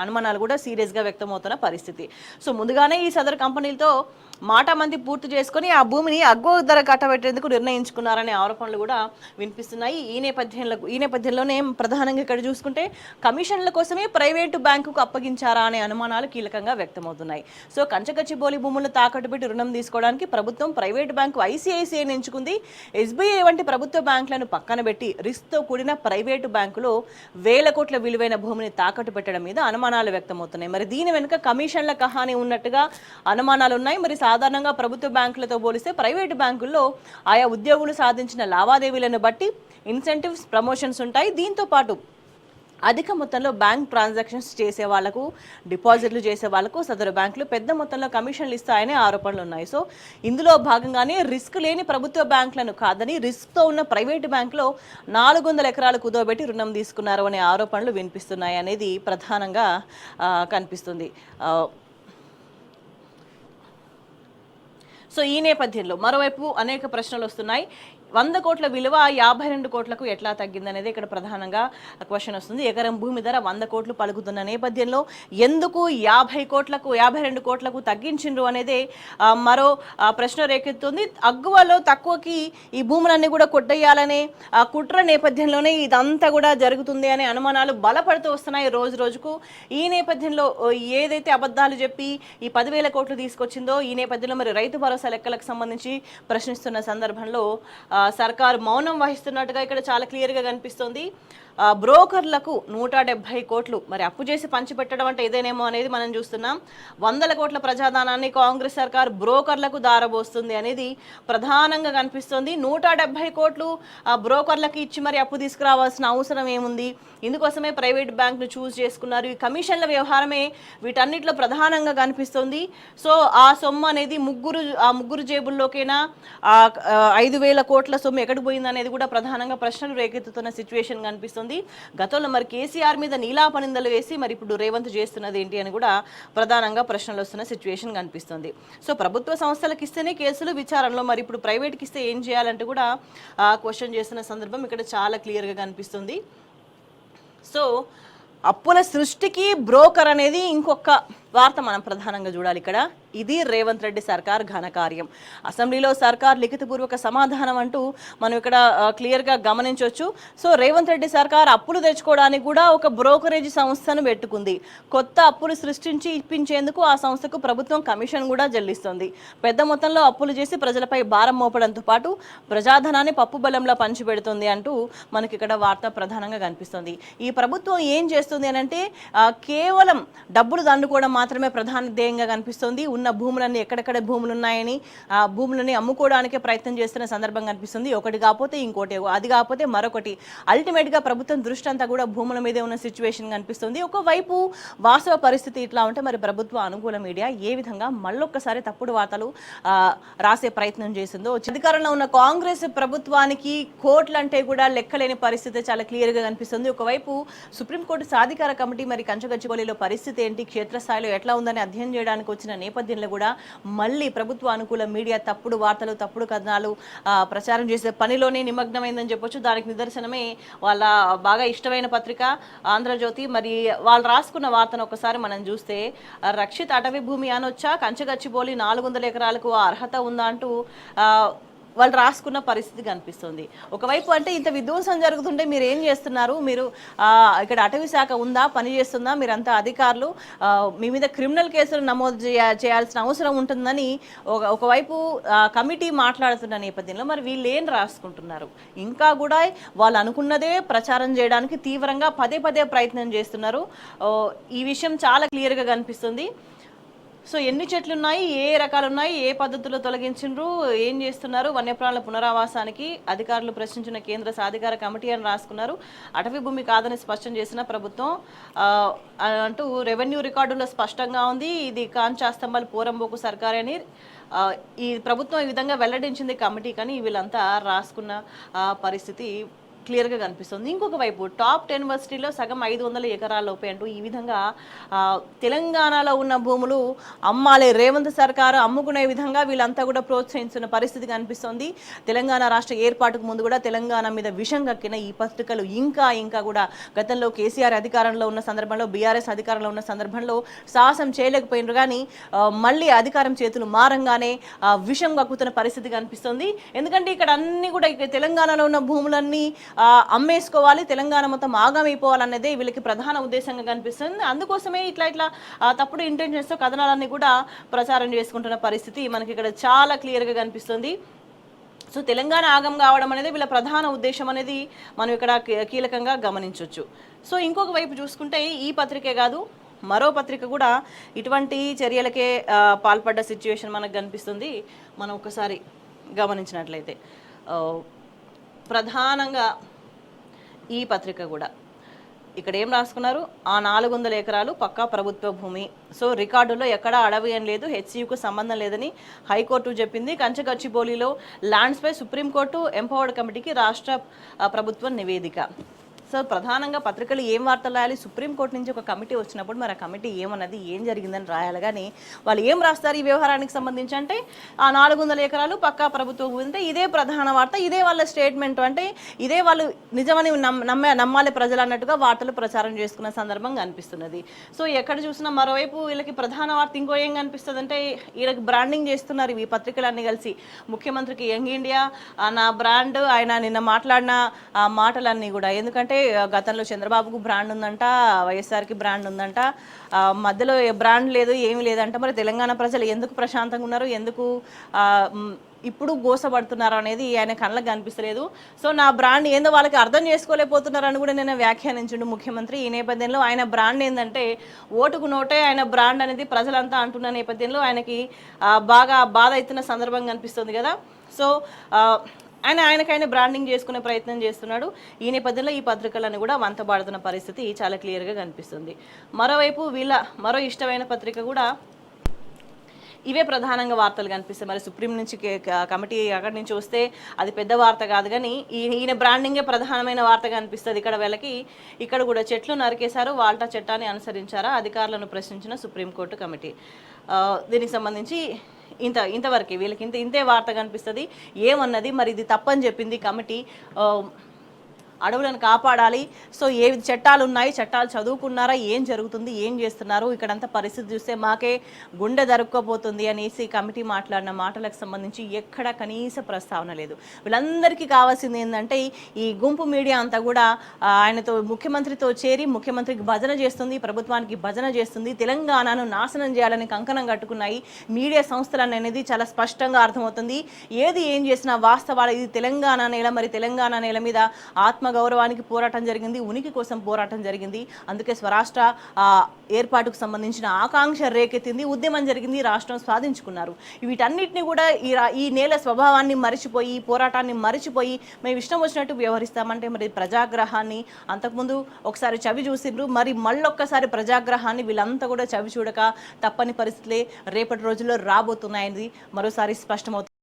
అనుమానాలు కూడా సీరియస్ గా వ్యక్తమవుతున్న పరిస్థితి. సో ముందుగానే ఈ సదరు కంపెనీలతో మాటామంతి పూర్తి చేసుకుని ఆ భూమిని అగ్గో ధర కట్టబెట్టేందుకు నిర్ణయించుకున్నారనే ఆరోపణలు కూడా వినిపిస్తున్నాయి. ఈ నేపథ్యంలోనే ప్రధానంగా ఇక్కడ చూసుకుంటే కమిషన్ల కోసమే ప్రైవేటు బ్యాంకుకు అప్పగించారా అనే అనుమానాలు కీలకంగా వ్యక్తమవుతున్నాయి. సో కంచగచ్చిబౌలి భూములను తాకట్టు పెట్టి రుణం తీసుకోవడానికి ప్రభుత్వం ప్రైవేటు బ్యాంకు ఐసిఐసిఐని ఎంచుకుంది. ఎస్బీఐ వంటి ప్రభుత్వ బ్యాంకులను పక్కన పెట్టి రిస్క్తో కూడిన ప్రైవేటు బ్యాంకులో 1,000 కోట్ల విలువైన భూమిని తాకట్టు పెట్టడం మీద అనుమానాలు వ్యక్తమవుతున్నాయి. మరి దీని వెనుక కమిషన్ల కహాని ఉన్నట్టుగా అనుమానాలు ఉన్నాయి. మరి సాధారణంగా ప్రభుత్వ బ్యాంకులతో పోలిస్తే ప్రైవేటు బ్యాంకుల్లో ఆయా ఉద్యోగులు సాధించిన లావాదేవీలను బట్టి ఇన్సెంటివ్స్, ప్రమోషన్స్ ఉంటాయి. దీంతో పాటు అధిక మొత్తంలో బ్యాంక్ ట్రాన్సాక్షన్స్ చేసే వాళ్లకు, డిపాజిట్లు చేసే వాళ్లకు సదరు బ్యాంకులు పెద్ద మొత్తంలో కమిషన్లు ఇస్తాయనే ఆరోపణలు ఉన్నాయి. సో ఇందులో భాగంగానే రిస్క్ లేని ప్రభుత్వ బ్యాంకులను కాదని రిస్క్తో ఉన్న ప్రైవేటు బ్యాంకులో 400 ఎకరాలు కుదోబెట్టి రుణం తీసుకున్నారు అనే ఆరోపణలు వినిపిస్తున్నాయి అనేది ప్రధానంగా కనిపిస్తుంది. సో ఈ నేపథ్యంలో మరోవైపు అనేక ప్రశ్నలు వస్తున్నాయి. 100 కోట్ల విలువ 52 కోట్లకు ఎట్లా తగ్గిందనేది ఇక్కడ ప్రధానంగా క్వశ్చన్ వస్తుంది. ఎకరం భూమి ధర 100 కోట్లు పలుకుతున్న నేపథ్యంలో ఎందుకు 52 కోట్లకు తగ్గించిండ్రు అనేది మరో ప్రశ్న రేకెత్తుంది. అగ్గువలో తక్కువకి ఈ భూములన్నీ కూడా కొట్టేయాలనే కుట్ర నేపథ్యంలోనే ఇదంతా కూడా జరుగుతుంది అనే అనుమానాలు బలపడుతూ వస్తున్నాయి రోజు రోజుకు. ఈ నేపథ్యంలో ఏదైతే అబద్ధాలు చెప్పి ఈ 10,000 కోట్లు తీసుకొచ్చిందో ఈ నేపథ్యంలో మరి రైతు భరోసా లెక్కలకు సంబంధించి ప్రశ్నిస్తున్న సందర్భంలో సర్కారు మౌనం వహిస్తున్నట్టుగా ఇక్కడ చాలా క్లియర్గా కనిపిస్తుంది. బ్రోకర్లకు 170 కోట్లు మరి అప్పు చేసి పంచిపెట్టడం అంటే ఇదేనేమో అనేది మనం చూస్తున్నాం. 100 కోట్ల ప్రజాధనాన్ని కాంగ్రెస్ సర్కార్ బ్రోకర్లకు దారబోస్తుంది అనేది ప్రధానంగా కనిపిస్తుంది. 170 కోట్లు బ్రోకర్లకు ఇచ్చి మరి అప్పు తీసుకురావాల్సిన అవసరం ఏముంది? ఇందుకోసమే ప్రైవేట్ బ్యాంక్ను చూస్ చేసుకున్నారు. ఈ కమిషన్ల వ్యవహారమే వీటన్నిటిలో ప్రధానంగా కనిపిస్తుంది. సో ఆ సొమ్ము అనేది ముగ్గురు జేబుల్లోకైనా 5,000 కోట్ల సొమ్ము ఎక్కడికి పోయింది అనేది కూడా ప్రధానంగా ప్రశ్నలు రేకెత్తుతున్న సిచ్యువేషన్ కనిపిస్తుంది. గతంలో మరి కేసీఆర్ మీద నీలాపనిందలు వేసి మరి ఇప్పుడు రేవంత్ చేస్తున్నది ఏంటి అని కూడా ప్రధానంగా ప్రశ్నలు వస్తున్న సిచ్యువేషన్ కనిపిస్తుంది. సో ప్రభుత్వ సంస్థలకు ఇస్తేనే కేసులు విచారణలో, మరి ఇప్పుడు ప్రైవేట్కి ఇస్తే ఏం చేయాలంటే కూడా క్వశ్చన్ చేస్తున్న సందర్భం ఇక్కడ చాలా క్లియర్గా కనిపిస్తుంది. సో అప్పుల సృష్టికి బ్రోకర్ అనేది ఇంకొక వార్త మనం ప్రధానంగా చూడాలి ఇక్కడ. ఇది రేవంత్ రెడ్డి సర్కార్ ఘనకార్యం. అసెంబ్లీలో సర్కార్ లిఖితపూర్వక సమాధానం అంటూ మనం ఇక్కడ క్లియర్గా గమనించవచ్చు. సో రేవంత్ రెడ్డి సర్కార్ అప్పులు తెచ్చుకోవడానికి కూడా ఒక బ్రోకరేజ్ సంస్థను పెట్టుకుంది. కొత్త అప్పులు సృష్టించి ఇప్పించేందుకు ఆ సంస్థకు ప్రభుత్వం కమిషన్ కూడా చెల్లిస్తుంది. పెద్ద మొత్తంలో అప్పులు చేసి ప్రజలపై భారం మోపడంతో పాటు ప్రజాధనాన్ని పప్పు బెల్లంలా పంచిపెడుతుంది అంటూ మనకి ఇక్కడ వార్త ప్రధానంగా కనిపిస్తుంది. ఈ ప్రభుత్వం ఏం చేస్తుంది అని అంటే కేవలం డబ్బులు దండుకోవడం మాత్రమే ప్రధాన ధ్యేయంగా కనిపిస్తుంది. ఉన్న భూములన్నీ ఎక్కడెక్కడ భూములు ఉన్నాయని ఆ భూములని అమ్ముకోవడానికే ప్రయత్నం చేస్తున్న సందర్భం కనిపిస్తుంది. ఒకటి కాకపోతే ఇంకోటి, అది కాకపోతే మరొకటి. అల్టిమేట్గా ప్రభుత్వం దృష్టి అంతా కూడా భూముల మీదే ఉన్న సిచ్యువేషన్ కనిపిస్తుంది. ఒకవైపు వాస్తవ పరిస్థితి ఇట్లా ఉంటే మరి ప్రభుత్వ అనుకూల మీడియా ఏ విధంగా మళ్ళొక్కసారి తప్పుడు వార్తలు రాసే ప్రయత్నం చేసిందో. అధికారంలో ఉన్న కాంగ్రెస్ ప్రభుత్వానికి కోట్లంటే కూడా లెక్కలేని పరిస్థితి చాలా క్లియర్గా కనిపిస్తుంది. ఒకవైపు సుప్రీంకోర్టు సాధికార కమిటీ మరి కంచగచ్చిబౌలిలో పరిస్థితి ఏంటి, క్షేత్రస్థాయిలో ఎట్లా ఉందని అధ్యయనం చేయడానికి వచ్చిన నేపథ్యంలో కూడా మళ్ళీ ప్రభుత్వ అనుకూల మీడియా తప్పుడు వార్తలు, తప్పుడు కథనాలు ప్రచారం చేసే పనిలోనే నిమగ్నమైందని చెప్పొచ్చు. దానికి నిదర్శనమే వాళ్ళ బాగా ఇష్టమైన పత్రిక ఆంధ్రజ్యోతి. మరి వాళ్ళు రాసుకున్న వార్తను ఒకసారి మనం చూస్తే, రక్షిత అటవీ భూమి అనొచ్చా, కంచగచ్చిబౌలి 400 ఎకరాలకు అర్హత ఉందా అంటూ వాళ్ళు రాసుకున్న పరిస్థితి కనిపిస్తుంది. ఒకవైపు అంటే ఇంత విధ్వంసం జరుగుతుంటే మీరు ఏం చేస్తున్నారు, మీరు ఇక్కడ అటవీ శాఖ ఉందా, పని చేస్తుందా, మీరంతా అధికారులు, మీ మీద క్రిమినల్ కేసులు నమోదు చేయాల్సిన అవసరం ఉంటుందని ఒకవైపు కమిటీ మాట్లాడుతున్న నేపథ్యంలో మరి వీళ్ళు ఏం రాసుకుంటున్నారు? ఇంకా కూడా వాళ్ళు అనుకున్నదే ప్రచారం చేయడానికి తీవ్రంగా పదే ప్రయత్నం చేస్తున్నారు. ఈ విషయం చాలా క్లియర్గా కనిపిస్తుంది. సో ఎన్ని చెట్లు ఉన్నాయి, ఏ రకాలు ఉన్నాయి, ఏ పద్ధతుల్లో తొలగించిండ్రు, ఏం చేస్తున్నారు, వన్యప్రాణుల పునరావాసానికి అధికారులు ప్రశ్నించిన కేంద్ర సాధికార కమిటీ అని రాసుకున్నారు. అటవీ భూమి కాదని స్పష్టం చేసిన ప్రభుత్వం అంటూ రెవెన్యూ రికార్డులో స్పష్టంగా ఉంది. ఇది కాంచాస్తంభాలు పోరంబోకు సర్కార్ అని ఈ ప్రభుత్వం ఈ విధంగా వెల్లడించింది కమిటీ, కానీ వీళ్ళంతా రాసుకున్న పరిస్థితి క్లియర్గా కనిపిస్తుంది. ఇంకొక వైపు టాప్ 10 యూనివర్సిటీలో సగం 500 ఎకరాల లోపే అంటూ ఈ విధంగా తెలంగాణలో ఉన్న భూములు అమ్మాలే, రేవంత్ సర్కారు అమ్ముకునే విధంగా వీళ్ళంతా కూడా ప్రోత్సహించిన పరిస్థితి కనిపిస్తుంది. తెలంగాణ రాష్ట్ర ఏర్పాటుకు ముందు కూడా తెలంగాణ మీద విషం కక్కిన ఈ పత్రికలు ఇంకా కూడా గతంలో కేసీఆర్ అధికారంలో ఉన్న సందర్భంలో, బీఆర్ఎస్ అధికారంలో ఉన్న సందర్భంలో సాహసం చేయలేకపోయినారు. కానీ మళ్ళీ అధికారం చేతులు మారంగానే విషం కక్కుతున్న పరిస్థితి కనిపిస్తుంది. ఎందుకంటే ఇక్కడ అన్ని కూడా తెలంగాణలో ఉన్న భూములన్నీ అమ్మేసుకోవాలి, తెలంగాణ మొత్తం ఆగమైపోవాలన్నదే వీళ్ళకి ప్రధాన ఉద్దేశంగా కనిపిస్తుంది. అందుకోసమే ఇట్లా తప్పుడు ఇంటెన్షన్స్తో కథనాలన్నీ కూడా ప్రచారం చేసుకుంటున్న పరిస్థితి మనకి ఇక్కడ చాలా క్లియర్గా కనిపిస్తుంది. సో తెలంగాణ ఆగం కావడం అనేది వీళ్ళ ప్రధాన ఉద్దేశం అనేది మనం ఇక్కడ కీలకంగా గమనించవచ్చు. సో ఇంకొక వైపు చూసుకుంటే ఈ పత్రికే కాదు, మరో పత్రిక కూడా ఇటువంటి చర్యలకే పాల్పడ్డ సిచ్యువేషన్ మనకు కనిపిస్తుంది. మనం ఒకసారి గమనించినట్లయితే ప్రధానంగా ఈ పత్రిక కూడా ఇక్కడ ఏం రాసుకున్నారు, ఆ 400 ఎకరాలు పక్కా ప్రభుత్వ భూమి. సో రికార్డులో ఎక్కడా అడవి అని లేదు, హెచ్సియుకు సంబంధం లేదని హైకోర్టు చెప్పింది. కంచగచ్చిబౌలిలో ల్యాండ్స్పై సుప్రీంకోర్టు ఎంపవర్డ్ కమిటీకి రాష్ట్ర ప్రభుత్వం నివేదిక. సో ప్రధానంగా పత్రికలు ఏం వార్తలు రాయాలి, సుప్రీంకోర్టు నుంచి ఒక కమిటీ వచ్చినప్పుడు మరి ఆ కమిటీ ఏమన్నది, ఏం జరిగిందని రాయాలి. కానీ వాళ్ళు ఏం రాస్తారు ఈ వ్యవహారానికి సంబంధించి అంటే ఆ 400 ఎకరాలు పక్కా ప్రభుత్వం ఉంటే ఇదే ప్రధాన వార్త, ఇదే వాళ్ళ స్టేట్మెంట్, అంటే ఇదే వాళ్ళు నిజమని నమ్మాలి ప్రజలు అన్నట్టుగా వార్తలు ప్రచారం చేసుకున్న సందర్భంగా అనిపిస్తున్నది. సో ఎక్కడ చూసినా మరోవైపు వీళ్ళకి ప్రధాన వార్త ఇంకో ఏం కనిపిస్తుంది అంటే వీళ్ళకి బ్రాండింగ్ చేస్తున్నారు ఈ పత్రికలన్నీ కలిసి. ముఖ్యమంత్రికి యంగ్ ఇండియా నా బ్రాండ్, ఆయన నిన్న మాట్లాడిన మాటలన్నీ కూడా. ఎందుకంటే గతంలో చంద్రబాబుకు బ్రాండ్ ఉందంట, వైఎస్ఆర్కి బ్రాండ్ ఉందంట, మధ్యలో బ్రాండ్ లేదు, ఏమీ లేదంట. మరి తెలంగాణ ప్రజలు ఎందుకు ప్రశాంతంగా ఉన్నారు, ఎందుకు ఇప్పుడు గోసపడుతున్నారు అనేది ఆయన కళ్ళకు కనిపిస్తలేదు. సో నా బ్రాండ్ ఏందో వాళ్ళకి అర్థం చేసుకోలేకపోతున్నారని కూడా నేను వ్యాఖ్యానించిండు ముఖ్యమంత్రి. ఈ నేపథ్యంలో ఆయన బ్రాండ్ ఏంటంటే ఓటుకు నోటే ఆయన బ్రాండ్ అనేది ప్రజలంతా అంటున్న నేపథ్యంలో ఆయనకి బాగా బాధ అవుతున్న సందర్భం కనిపిస్తుంది కదా. సో ఆయనకైనా బ్రాండింగ్ చేసుకునే ప్రయత్నం చేస్తున్నాడు. ఈ నేపథ్యంలో ఈ పత్రికలను కూడా వంతబాడుతున్న పరిస్థితి చాలా క్లియర్గా కనిపిస్తుంది. మరోవైపు వీళ్ళ మరో ఇష్టమైన పత్రిక కూడా ఇవే ప్రధానంగా వార్తలు కనిపిస్తాయి. మరి సుప్రీం నుంచి కమిటీ అక్కడి నుంచి వస్తే అది పెద్ద వార్త కాదు, కానీ ఈయన బ్రాండింగే ప్రధానమైన వార్తగా అనిపిస్తుంది. ఇక్కడ వీళ్ళకి ఇక్కడ కూడా చెట్లు నరికేశారు, వాల్టా చట్టాన్ని అనుసరించారా, అధికారులను ప్రశ్నించిన సుప్రీంకోర్టు కమిటీ. దీనికి సంబంధించి ఇంతవరకు వీళ్ళకి ఇంతే వార్త కనిపిస్తుంది. ఏమన్నది మరి ఇది తప్పని చెప్పింది కమిటీ, అడవులను కాపాడాలి. సో ఏ చట్టాలు ఉన్నాయి, చట్టాలు చదువుకున్నారా, ఏం జరుగుతుంది, ఏం చేస్తున్నారు, ఇక్కడంతా పరిస్థితి చూస్తే మాకే గుండె దరుక్కపోతుంది అనేసి కమిటీ మాట్లాడిన మాటలకు సంబంధించి ఎక్కడ కనీస ప్రస్తావన లేదు. వీళ్ళందరికీ కావాల్సింది ఏంటంటే ఈ గుంపు మీడియా అంతా కూడా ఆయనతో ముఖ్యమంత్రితో చేరి ముఖ్యమంత్రికి భజన చేస్తుంది, ప్రభుత్వానికి భజన చేస్తుంది, తెలంగాణను నాశనం చేయాలని కంకణం కట్టుకున్నాయి మీడియా సంస్థలు అనేది చాలా స్పష్టంగా అర్థమవుతుంది. ఏది ఏం చేసినా వాస్తవాలు, ఇది తెలంగాణ నేల, మరి తెలంగాణ నేల మీద గౌరవానికి పోరాటం జరిగింది, ఉనికి కోసం పోరాటం జరిగింది. అందుకే స్వరాష్ట్ర ఏర్పాటుకు సంబంధించిన ఆకాంక్ష రేకెత్తింది, ఉద్యమం జరిగింది, రాష్ట్రం సాధించుకున్నారు. వీటన్నిటిని కూడా ఈ నేల స్వభావాన్ని మరిచిపోయి, పోరాటాన్ని మరిచిపోయి మేము ఇష్టం వచ్చినట్టు వ్యవహరిస్తామంటే మరి ప్రజాగ్రహాన్ని అంతకుముందు ఒకసారి చవి చూసిండ్రు, మరి మళ్ళొక్కసారి ప్రజాగ్రహాన్ని వీళ్ళంతా కూడా చవి చూడక తప్పని పరిస్థితులే రేపటి రోజుల్లో రాబోతున్నాయని మరోసారి స్పష్టమవుతుంది.